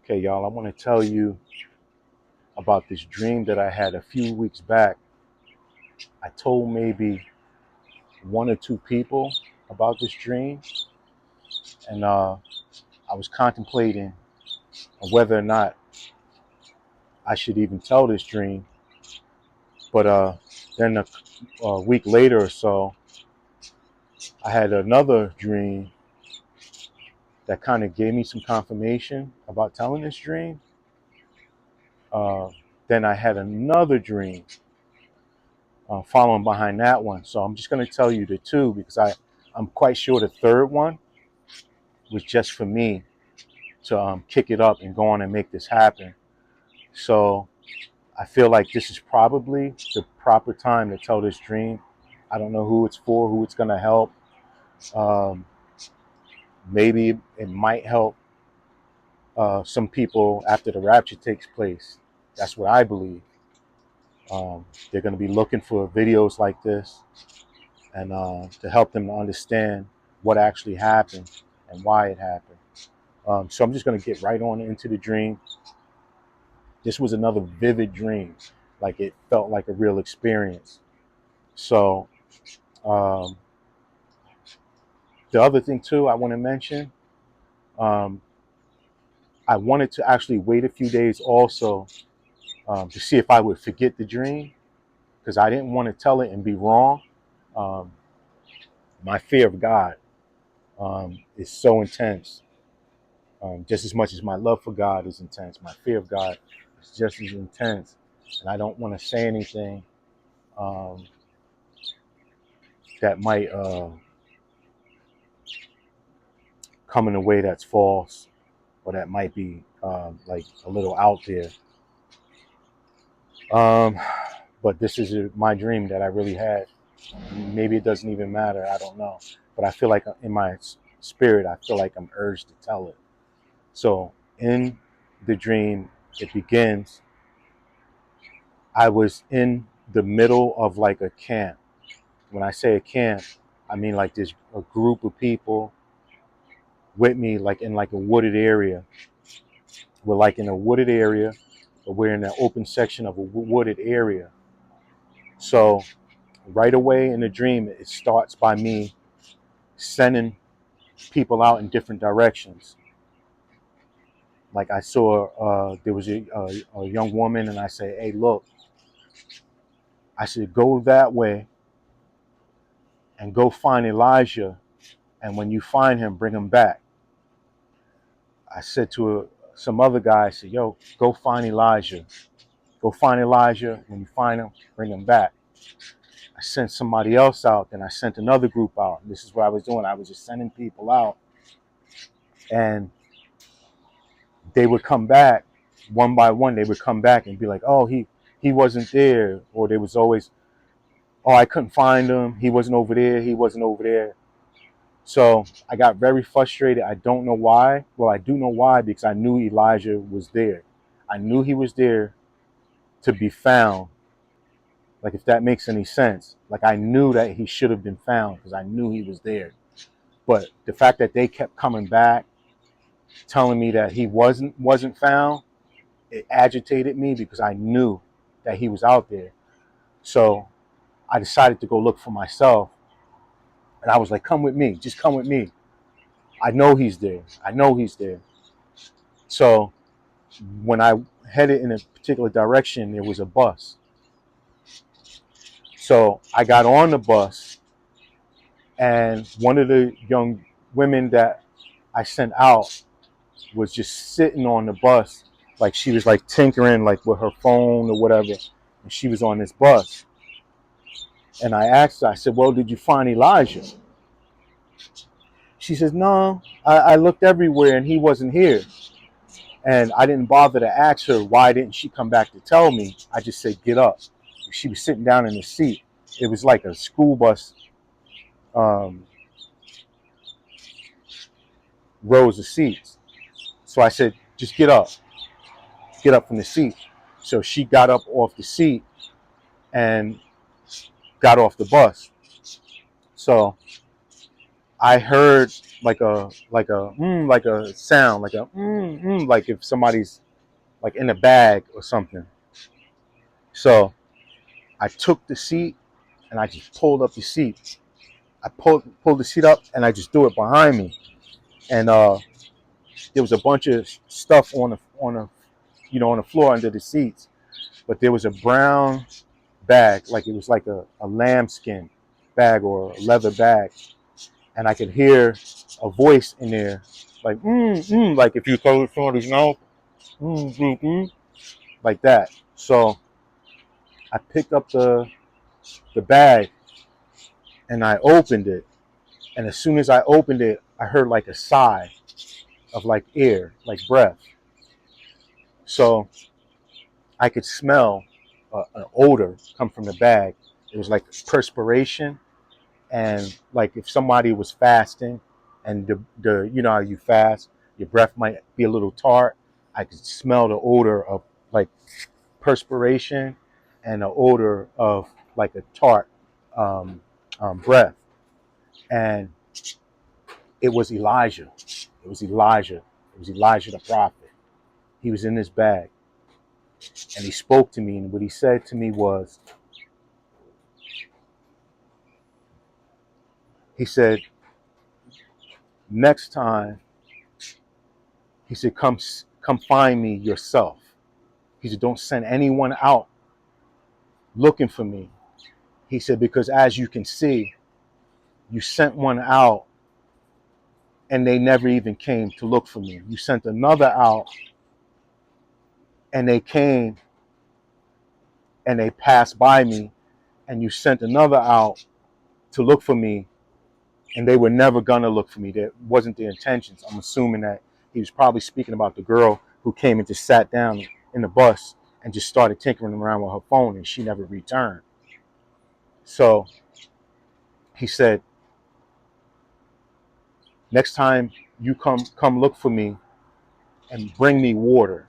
Okay, y'all, I want to tell you about this dream that I had a few weeks back. I told maybe one or two people about this dream, and I was contemplating whether or not I should even tell this dream. But then a week later or so, I had another dream that kind of gave me some confirmation about telling this dream. Uh, then I had another dream following behind that one. So I'm just going to tell you the two because I'm quite sure the third one was just for me to kick it up and go on and make this happen. So I feel like this is probably the proper time to tell this dream. I don't know who it's for, who it's going to help. Um, Maybe it might help some people after the rapture takes place. That's what I believe. They're going to be looking for videos like this and to help them to understand what actually happened and why it happened. So I'm just going to get right on into the dream. This was another vivid dream, like it felt like a real experience. So um, the other thing too I want to mention, um, I wanted to actually wait a few days also to see if I would forget the dream because I didn't want to tell it and be wrong. Um, my fear of God is so intense. Just as much as my love for God is intense, my fear of God is just as intense. And I don't want to say anything um, that might come in a way that's false or that might be like a little out there. Um, but this is my dream that I really had. Maybe it doesn't even matter. I don't know. But I feel like in my spirit, I feel like I'm urged to tell it. So in the dream, it begins. I was in the middle of like a camp. When I say a camp, I mean like there's a group of people with me, like in like a wooded area. We're like in a wooded area, but we're in an open section of a wooded area. So right away in the dream, it starts by me sending people out in different directions. Like I saw there was a young woman, and I say, "Hey, look," I said, "Go that way and go find Elijah, and when you find him, bring him back." I said to some other guy, I said, "Yo, go find Elijah. Go find Elijah. When you find him, bring him back." I sent somebody else out, then I sent another group out. And this is what I was doing. I was just sending people out, and they would come back one by one. They would come back and be like, "Oh, he wasn't there," or there was always, "Oh, I couldn't find him. He wasn't over there. He wasn't over there." So I got very frustrated. I don't know why. Well, I do know why because I knew Elijah was there. I knew he was there to be found. Like if that makes any sense. Like I knew that he should have been found because I knew he was there. But the fact that they kept coming back, telling me that he wasn't found, it agitated me because I knew that he was out there. So I decided to go look for myself. And I was like, "Come with me. Just come with me. I know he's there. I know he's there." So when I headed in a particular direction, there was a bus. So I got on the bus, and one of the young women that I sent out was just sitting on the bus, like she was like tinkering like with her phone or whatever, and she was on this bus. And I asked her, I said, "Well, did you find Elijah?" She says, "No, I looked everywhere and he wasn't here." And I didn't bother to ask her why didn't she come back to tell me. I just said, "Get up." She was sitting down in the seat. It was like a school bus, um, rows of seats. So I said, "Just get up from the seat." So she got up off the seat and got off the bus. So I heard like a sound, like a like if somebody's like in a bag or something. So I took the seat and I just pulled up the seat. I pulled the seat up and I just threw it behind me. And there was a bunch of stuff on the floor under the seats, but there was a brown bag, like it was like a lambskin bag or a leather bag, and I could hear a voice in there, like like if you close somebody's mouth, like that. So I picked up the bag and I opened it, and as soon as I opened it, I heard like a sigh of like air, like breath. So I could smell an odor come from the bag. It was like perspiration, and like if somebody was fasting, and the you know how you fast, your breath might be a little tart. I could smell the odor of like perspiration and the odor of like a tart um, breath, and it was Elijah. It was Elijah. It was Elijah the prophet. He was in this bag, and he spoke to me, and what he said to me was, he said, next time, he said, come find me yourself. He said, don't send anyone out looking for me. He said, because as you can see, you sent one out and they never even came to look for me. You sent another out and they came and they passed by me, and you sent another out to look for me, and they were never gonna look for me. That wasn't their intentions. I'm assuming that he was probably speaking about the girl who came and just sat down in the bus and just started tinkering around with her phone, and she never returned. So he said, next time you come look for me and bring me water.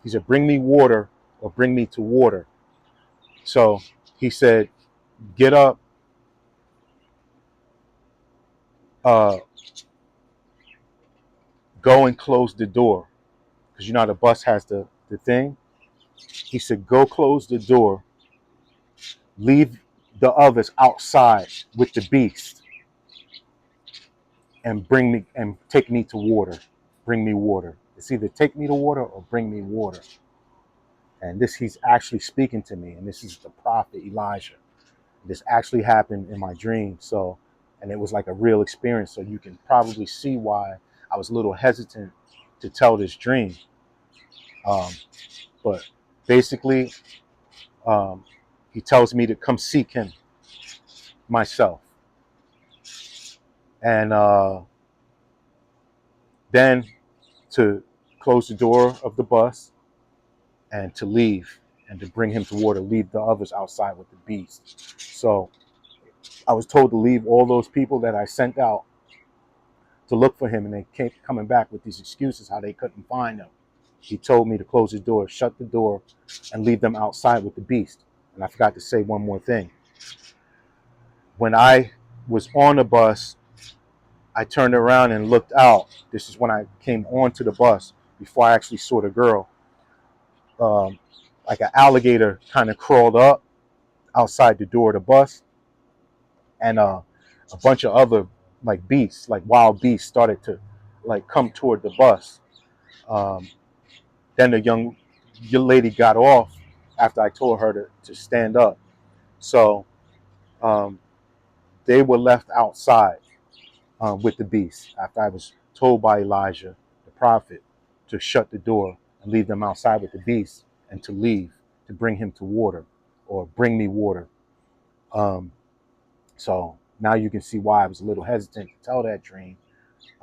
He said, bring me water or bring me to water. So he said, get up, uh, go and close the door. Because you know how the bus has the thing. He said, go close the door, leave the others outside with the beast, and bring me and take me to water. Bring me water. It's either take me to water or bring me water. And this, he's actually speaking to me, and this is the prophet Elijah. This actually happened in my dream. So, and it was like a real experience. So you can probably see why I was a little hesitant to tell this dream. Um, but basically, um, he tells me to come seek him myself. And then to close the door of the bus and to leave and to bring him to water, leave the others outside with the beast. So I was told to leave all those people that I sent out to look for him, and they kept coming back with these excuses how they couldn't find him. He told me to close the door, shut the door, and leave them outside with the beast. And I forgot to say one more thing. When I was on the bus, I turned around and looked out. This is when I came onto the bus before I actually saw the girl. Um, like an alligator kind of crawled up outside the door of the bus, and a bunch of other like beasts, like wild beasts, started to like come toward the bus. Um, then the young lady got off after I told her to stand up. So um, they were left outside with the beast after I was told by Elijah, the prophet, to shut the door and leave them outside with the beast, and to leave to bring him to water or bring me water. Um, so now you can see why I was a little hesitant to tell that dream.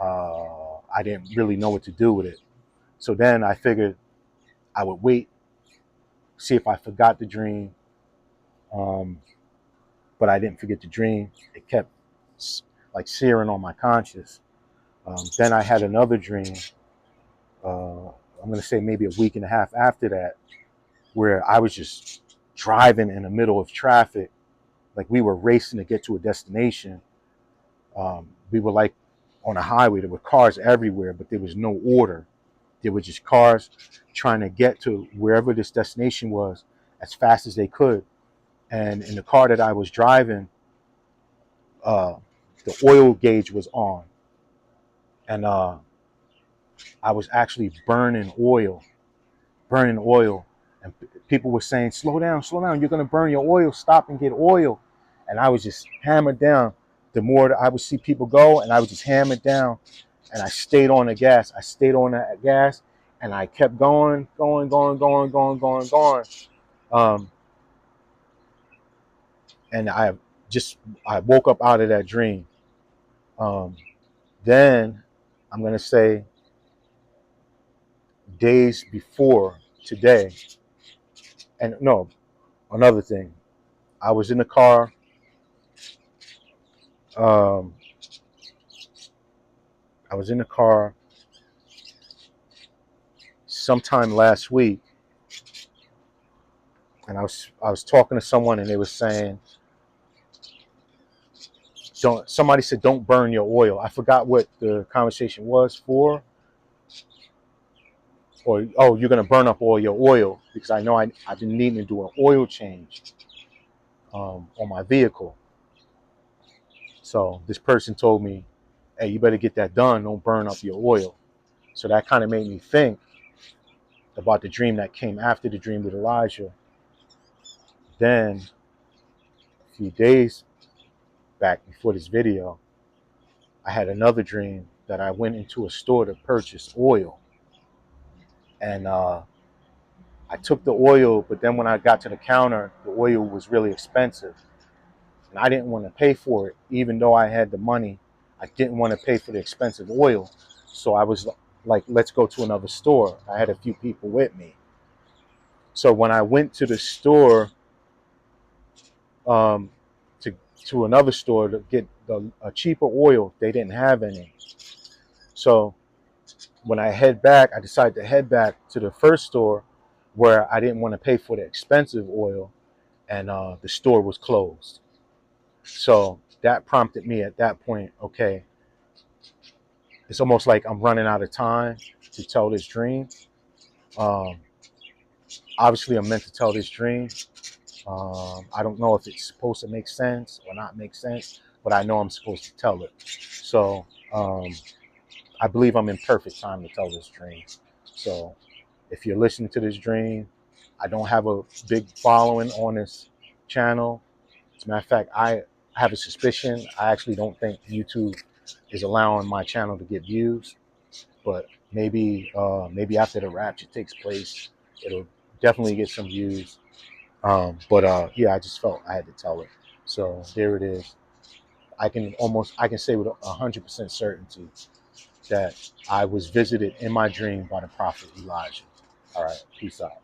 I didn't really know what to do with it. So then I figured I would wait, see if I forgot the dream. Um, but I didn't forget the dream. It kept like searing on my conscience. Then I had another dream. I'm going to say maybe a week and a half after that, where I was just driving in the middle of traffic, like we were racing to get to a destination. we were like on a highway. There were cars everywhere, but there was no order. There were just cars trying to get to wherever this destination was as fast as they could. And in the car that I was driving, the oil gauge was on, and I was actually burning oil, and people were saying, slow down, you're gonna burn your oil, stop and get oil. And I was just hammered down. The more that I would see people go, and I was just hammered down, and I stayed on the gas. And I kept going. Um, and I woke up out of that dream. Then I'm gonna say days before today, and no, another thing. I was in the car. Um, I was in the car sometime last week, and I was talking to someone, and they were saying, "Don't." Somebody said, "Don't burn your oil." I forgot what the conversation was for, or oh, you're gonna burn up all your oil because I know I've been needing to do an oil change on my vehicle. So this person told me, "Hey, you better get that done. Don't burn up your oil." So that kind of made me think about the dream that came after the dream with Elijah. Then a few days back before this video, I had another dream that I went into a store to purchase oil. And I took the oil, but then when I got to the counter, the oil was really expensive. And I didn't want to pay for it, even though I had the money. I didn't want to pay for the expensive oil. So I was like, let's go to another store. I had a few people with me. So when I went to the store, um, to another store to get a cheaper oil, they didn't have any. So when I decided to head back to the first store where I didn't want to pay for the expensive oil, and the store was closed. So that prompted me at that point, okay, it's almost like I'm running out of time to tell this dream. Um, Obviously, I'm meant to tell this dream. I don't know if it's supposed to make sense or not make sense, but I know I'm supposed to tell it. So I believe I'm in perfect time to tell this dream. So if you're listening to this dream, I don't have a big following on this channel. As a matter of fact, I have a suspicion. I actually don't think YouTube is allowing my channel to get views, but maybe after the rapture takes place, it'll definitely get some views. Yeah, I just felt I had to tell it. So there it is. I can say with 100% certainty that I was visited in my dream by the prophet Elijah. All right, peace out.